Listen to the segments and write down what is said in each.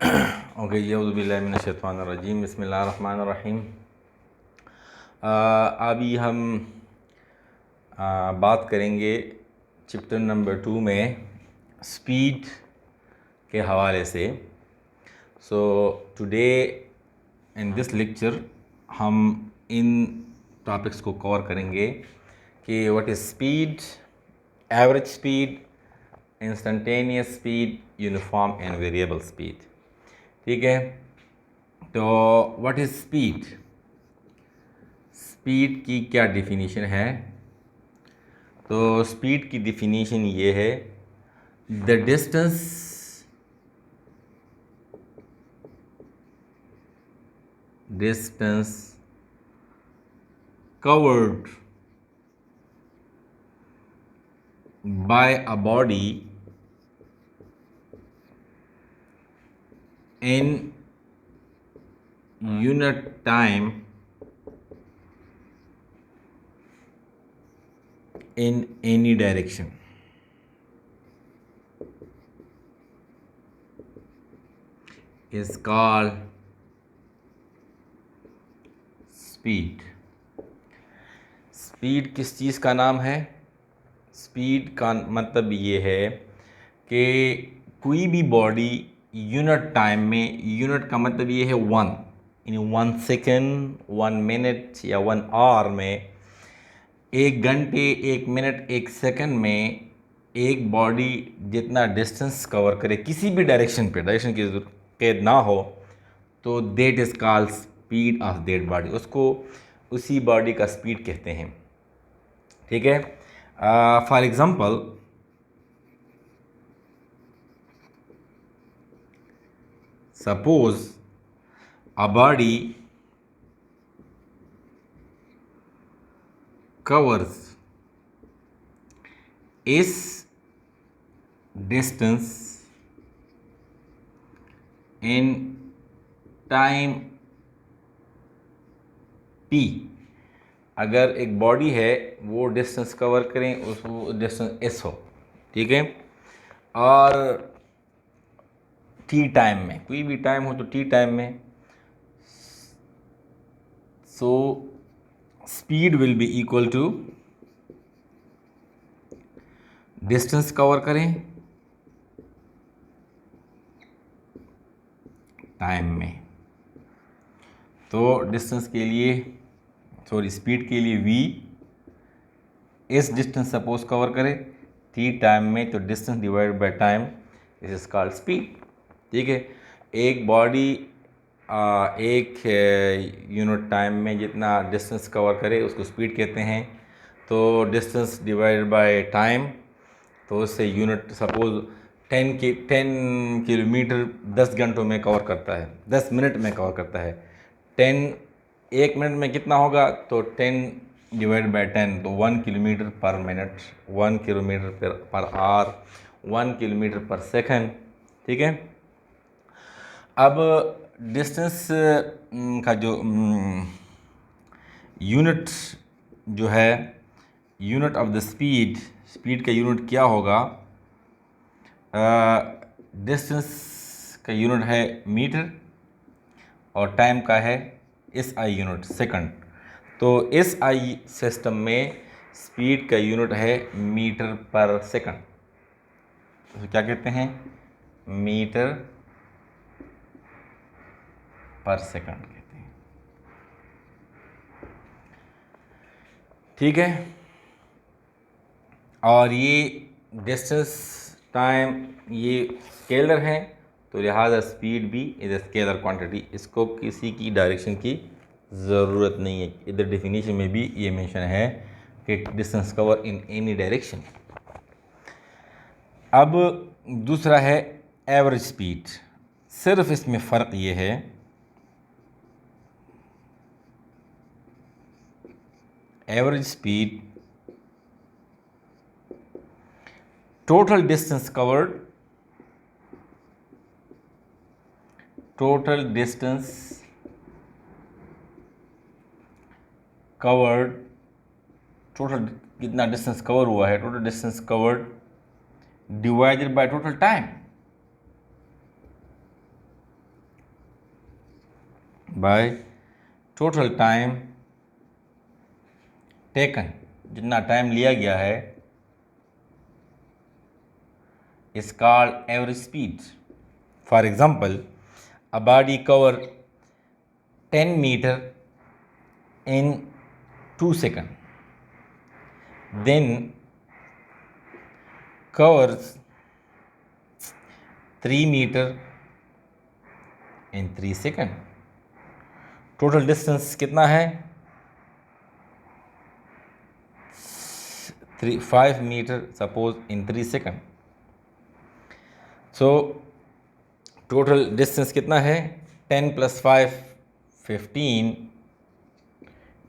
Okay यऊज़ुबिल्लाहिमिनश्शैतानिर्रजीम बिस्मिल्लाहिर्रहमानिर्रहीम। अभी हम बात करेंगे चैप्टर नंबर 2 में स्पीड के हवाले से। So today in this lecture हम इन टॉपिक्स को कवर करेंगे कि what is speed, average speed, instantaneous speed, uniform and variable speed. ठीक है, तो व्हाट इज़ स्पीड, स्पीड की क्या डिफिनीशन है? तो स्पीड की डिफिनीशन ये है, the distance covered by a body in unit time in any direction is called speed। Speed किस चीज़ का नाम है? स्पीड का मतलब ये है कि कोई भी बॉडी यूनिट टाइम में, यूनिट का मतलब ये है वन, यानी 1 सेकेंड, 1 मिनट या 1 आवर में, 1 घंटे, 1 मिनट, 1 सेकेंड में एक बॉडी जितना डिस्टेंस कवर करे किसी भी डायरेक्शन पे, डायरेक्शन की कैद ना हो, तो that is called speed of that body. उसको उसी बॉडी का स्पीड कहते हैं। ठीक है, for example suppose a body covers is distance in time t। अगर एक बॉडी है वो डिस्टेंस कवर करें, उसको डिस्टेंस s हो, ठीक है, और t टाइम में, कोई भी टाइम हो तो t टाइम में, so speed will be equal to distance cover करें टाइम में। तो डिस्टेंस के लिए, सॉरी स्पीड के लिए v इस डिस्टेंस सपोज कवर करें t टाइम में, तो distance divide by time, this is called speed. ठीक है, एक बॉडी एक यूनिट टाइम में जितना डिस्टेंस कवर करे उसको स्पीड कहते हैं। तो डिस्टेंस डिवाइड बाय टाइम, तो उससे यूनिट सपोज 10 किलोमीटर 10 घंटों में कवर करता है, 10 मिनट में कवर करता है। 1 मिनट में कितना होगा? तो 10 डिवाइड बाय 10, तो 1 किलोमीटर पर minute, 1 kilometre per hour, 1 kilometre पर सेकंड। ठीक है, अब डिस्टेंस का जो यूनिट जो है, unit of the speed, speed का यूनिट क्या होगा? डिस्टेंस का यूनिट है मीटर और टाइम का है SI यूनिट, सेकंड। तो SI सिस्टम में स्पीड का यूनिट है मीटर पर सेकंड। तो क्या कहते हैं? मीटर पर सेकंड कहते हैं। ठीक है, और ये डिस्टेंस, टाइम, ये स्केलर है, तो लिहाजा स्पीड भी इज स्केलर क्वांटिटी, इसको किसी की डायरेक्शन की ज़रूरत नहीं है। इधर डेफिनेशन में भी ये मेंशन है कि distance cover in any direction. अब दूसरा है एवरेज स्पीड। सिर्फ इसमें फ़र्क ये है, average speed total distance covered, total distance covered, total कितना डिस्टेंस कवर हुआ है, total distance covered divided by total time. By total time taken, जितना टाइम लिया गया है, is called average speed. For example, a body cover 10 meter in 2 seconds, then covers 3 meter in 3 seconds. Total distance कितना है? 5 meter suppose in 3 seconds. So total distance कितना है? 10 plus 5 15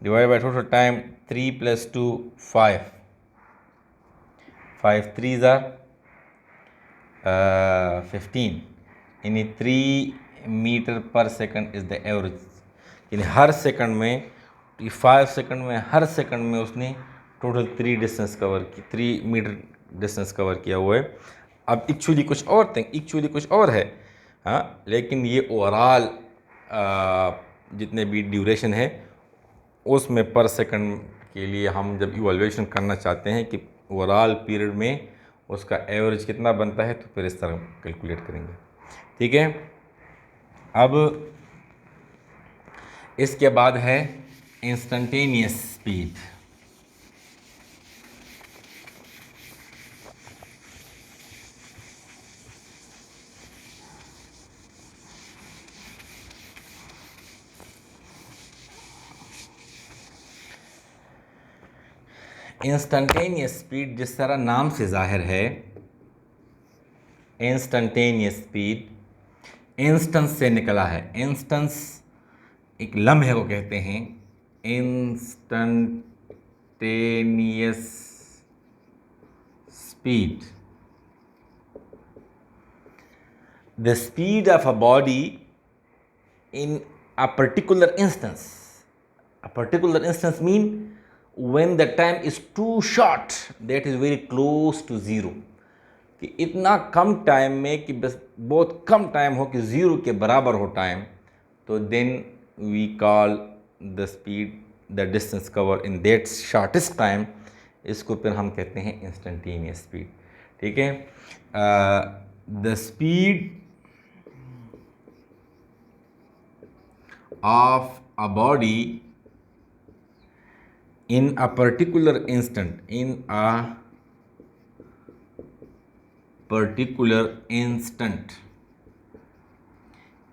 divided by total time 3 plus 2 5. 5 3s are 15. यानी 3 meter per second is the average. यानी हर second में 5 second में हर second में उसने टोटल 3 डिस्टेंस कवर की, 3 मीटर डिस्टेंस कवर किया हुआ है. अब एक्चुअली कुछ और है, हाँ, लेकिन ये ओवरऑल जितने भी ड्यूरेशन है उसमें पर सेकंड के लिए हम जब इवैल्यूएशन करना चाहते हैं कि ओवरऑल पीरियड में उसका एवरेज कितना बनता है, तो फिर इस तरह कैलकुलेट करेंगे. ठीक है. अब इसके बाद है इंस्टेंटेनियस स्पीड. इंस्टेंटेनियस स्पीड जिस तरह नाम से जाहिर है, इंस्टेंटेनियस स्पीड इंस्टेंस से निकला है. इंस्टेंस एक लम्हे को कहते हैं. Instantaneous speed, the speed of a body in a particular instance. A particular instance mean when the time is too short, that is very close to zero. कि इतना कम टाइम में कि बस बहुत कम टाइम हो कि ज़ीरो के बराबर हो टाइम, तो then we call the speed the distance cover in that shortest time. इसको फिर हम कहते हैं इंस्टेंटेनियस स्पीड. ठीक है. The speed of a body in a particular instant,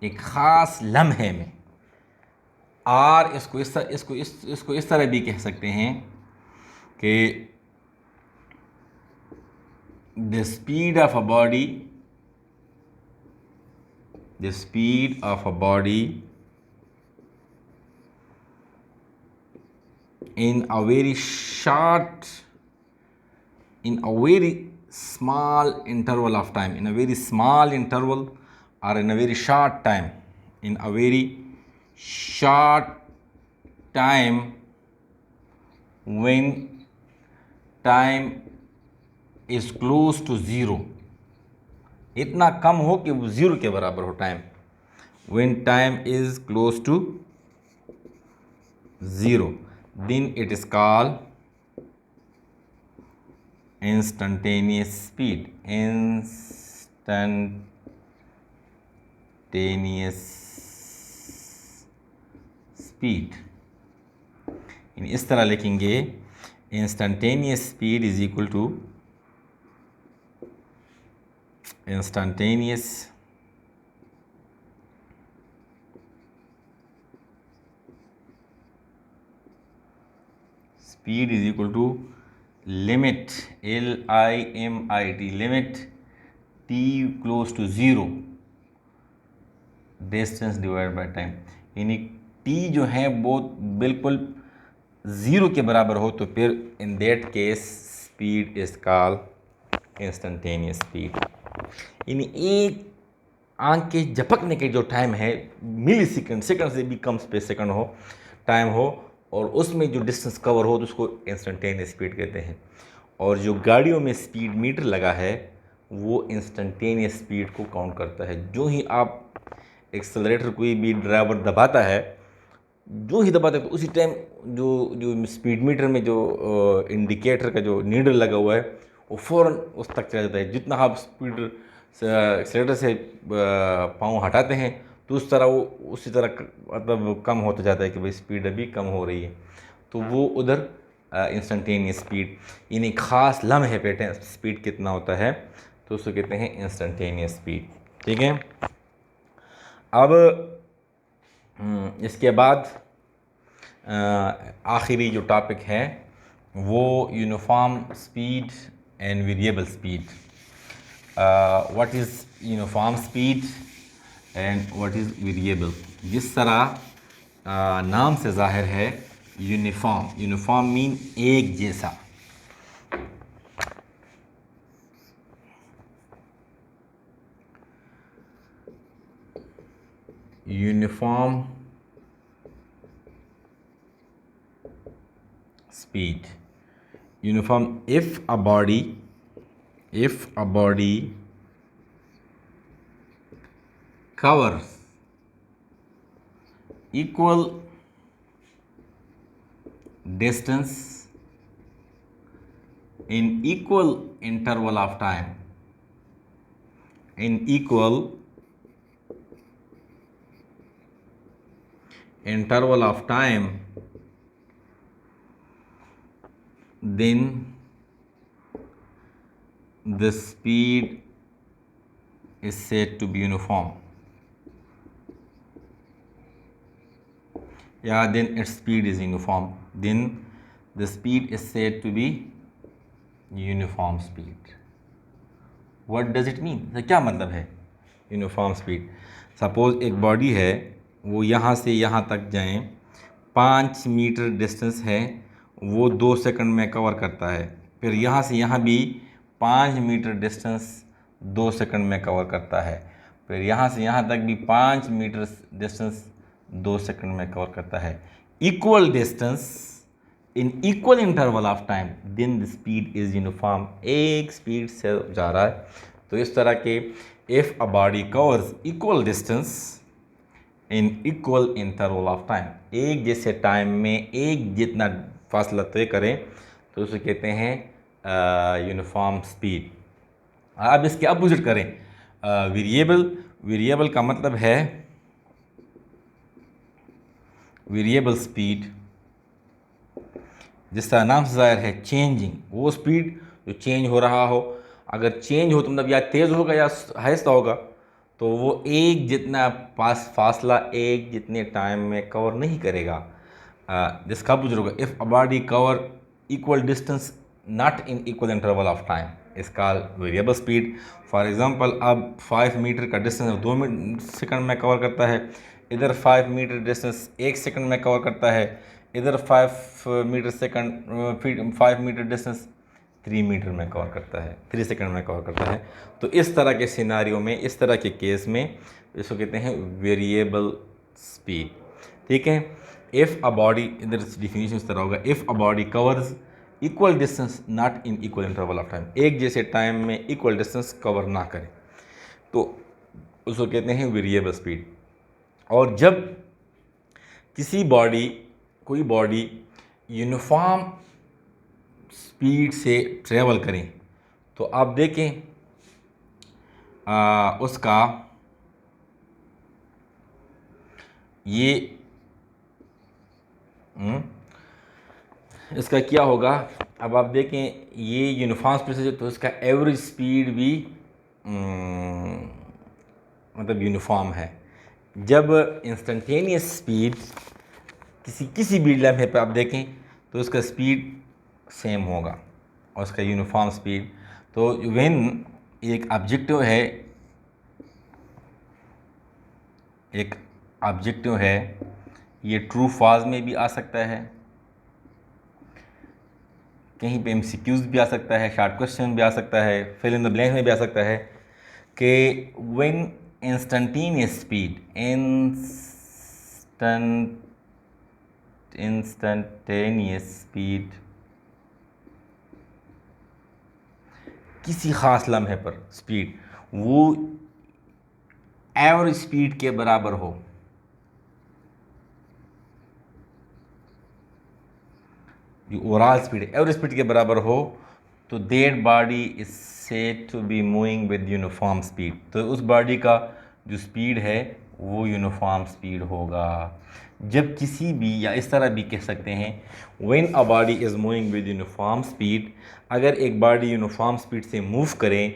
एक ख़ास लम्हे में. और इसको इस तरह भी कह सकते हैं कि the speed of a body in a very small interval of time, in a very small interval or in a very short time, in a very short time when time is close to zero. इतना कम हो कि वो zero के बराबर हो time. when time is close to zero, then it is called instantaneous speed. इस तरह लिखेंगे, instantaneous speed is equal to instantaneous speed is equal to limit LIMIT limit t close to zero distance divide by time. यानी t जो है वो बिल्कुल zero के बराबर हो तो फिर in that case speed is called instantaneous speed. यानी एक आंख के झपकने के जो टाइम है, मिली सेकंड से भी कम स्पेस सेकंड हो टाइम हो, और उसमें जो डिस्टेंस कवर हो तो उसको इंस्टेंटेनियस स्पीड कहते हैं. और जो गाड़ियों में स्पीड मीटर लगा है वो इंस्टेंटेनियस स्पीड को काउंट करता है. जो ही आप एक्सेलरेटर कोई भी ड्राइवर दबाता है जो ही दबाते तो उसी टाइम जो जो स्पीड मीटर में जो इंडिकेटर का जो नीडल लगा हुआ है वो फ़ौरन उस तक चला जाता है। जितना आप स्पीड एक्सीलरेटर से पाँव हटाते हैं तो उस तरह वो उसी तरह मतलब कम होता जाता है कि भाई स्पीड अभी कम हो रही है। तो वो उधर इंस्टेंटेनियस स्पीड, यानी ख़ास लम्हे पे स्पीड कितना होता है तो उसको कहते हैं इंस्टेंटेनियस स्पीड। ठीक है। अब इसके बाद आखिरी जो टॉपिक है वो uniform speed and variable speed. What is uniform speed and what is variable. जिस तरह नाम से ज़ाहिर है यूनिफॉर्म मीन एक जैसा। Uniform speed. Uniform if a body covers equal distance in equal interval of time, in equal interval of time, then the speed is said to be uniform. Yeah, then its speed is uniform. Then the speed is said to be uniform speed. What does it mean? तो क्या मतलब है uniform speed? Suppose एक body है, वो यहाँ से यहाँ तक जाएं, 5 मीटर डिस्टेंस है, वो 2 सेकंड में कवर करता है। फिर यहाँ से यहाँ भी 5 मीटर डिस्टेंस 2 सेकंड में कवर करता है। फिर यहाँ से यहाँ तक भी 5 मीटर डिस्टेंस 2 सेकंड में कवर करता है। Equal distance in equal interval of time, then the speed is uniform. एक स्पीड से जा रहा है। तो इस तरह के if a body covers equal distance in equal interval of time, एक जैसे टाइम में एक जितना फासला तय करें तो उसे कहते हैं यूनिफॉर्म स्पीड। अब इसके अपोजिट करें वेरिएबल का मतलब है वेरिएबल स्पीड, जिस तरह नाम से ज़ाहिर है चेंजिंग, वो स्पीड जो चेंज हो रहा हो। अगर चेंज हो तो मतलब या तेज़ होगा या आहिस्ता होगा, तो वो एक जितना फासला एक जितने टाइम में कवर नहीं करेगा। जिसका अपोजिट होगा if a body cover equal distance not in equal interval of time, इसका वेरिएबल स्पीड। फॉर एग्जांपल अब 5 मीटर का डिस्टेंस 2 सेकंड में कवर करता है, इधर 5 मीटर डिस्टेंस 1 सेकंड में कवर करता है, इधर 5 मीटर डिस्टेंस 3 मीटर में कवर करता है, 3 सेकंड में कवर करता है। तो इस तरह के सिनारियो में, इस तरह के केस में इसको कहते हैं वेरिएबल स्पीड। ठीक है। इफ़ अ बॉडी, इधर डिफिनीशन इस तरह होगा, if a body covers equal distance not in equal interval of time, एक जैसे टाइम में इक्वल डिस्टेंस कवर ना करे तो उसको कहते हैं वेरिएबल स्पीड। और जब कोई बॉडी यूनिफॉर्म स्पीड से ट्रेवल करें तो आप देखें उसका ये इसका क्या होगा। अब आप देखें ये यूनिफॉर्म स्पीड से, तो इसका एवरेज स्पीड भी मतलब यूनिफॉर्म है। जब इंस्टेंटेनियस स्पीड किसी भी लम्हे पे आप देखें तो उसका स्पीड सेम होगा और उसका यूनिफॉर्म स्पीड। तो व्हेन एक ऑब्जेक्टिव है, ये ट्रू फॉल्स में भी आ सकता है, कहीं पे MCQs भी आ सकता है, शॉर्ट क्वेश्चन भी आ सकता है, फिल इन द ब्लैंक में भी आ सकता है कि व्हेन इंस्टेंटेनियस स्पीड किसी ख़ास लम्हे पर स्पीड वो एवरेज स्पीड के बराबर हो, जो ओवरऑल स्पीड है एवरेज स्पीड के बराबर हो तो that body is said to be moving with uniform speed, तो उस बॉडी का जो स्पीड है वो यूनिफॉर्म स्पीड होगा। जब किसी भी, या इस तरह भी कह सकते हैं, when a body is moving with uniform speed, अगर एक बॉडी यूनिफॉर्म स्पीड से मूव करें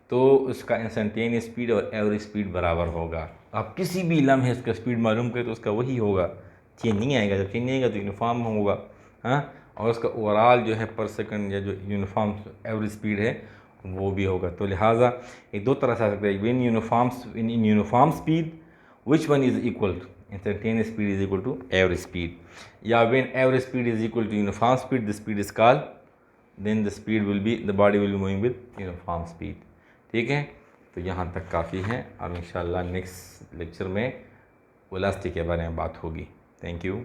तो उसका इंस्टेंटेनियस स्पीड और एवरेज स्पीड बराबर होगा। आप किसी भी लम्हे उसका स्पीड मालूम करें तो उसका वही होगा, चेंज नहीं आएगा। जब चेंज नहीं आएगा तो यूनिफॉर्म होगा, हाँ, और उसका ओवरऑल जो है पर सेकंड या जो यूनिफॉर्म एवरेज स्पीड है वो भी होगा। तो लिहाजा ये दो तरह से आ सकता है, when in uniform speed which one is equal, instantaneous speed is equal to average speed, या when average speed is equal to uniform speed, the speed is called, then the body will be moving with uniform speed. ठीक है, तो यहाँ तक काफ़ी है, और इंशाल्लाह नेक्स्ट लेक्चर में वेलोसिटी के बारे में बात होगी। Thank you.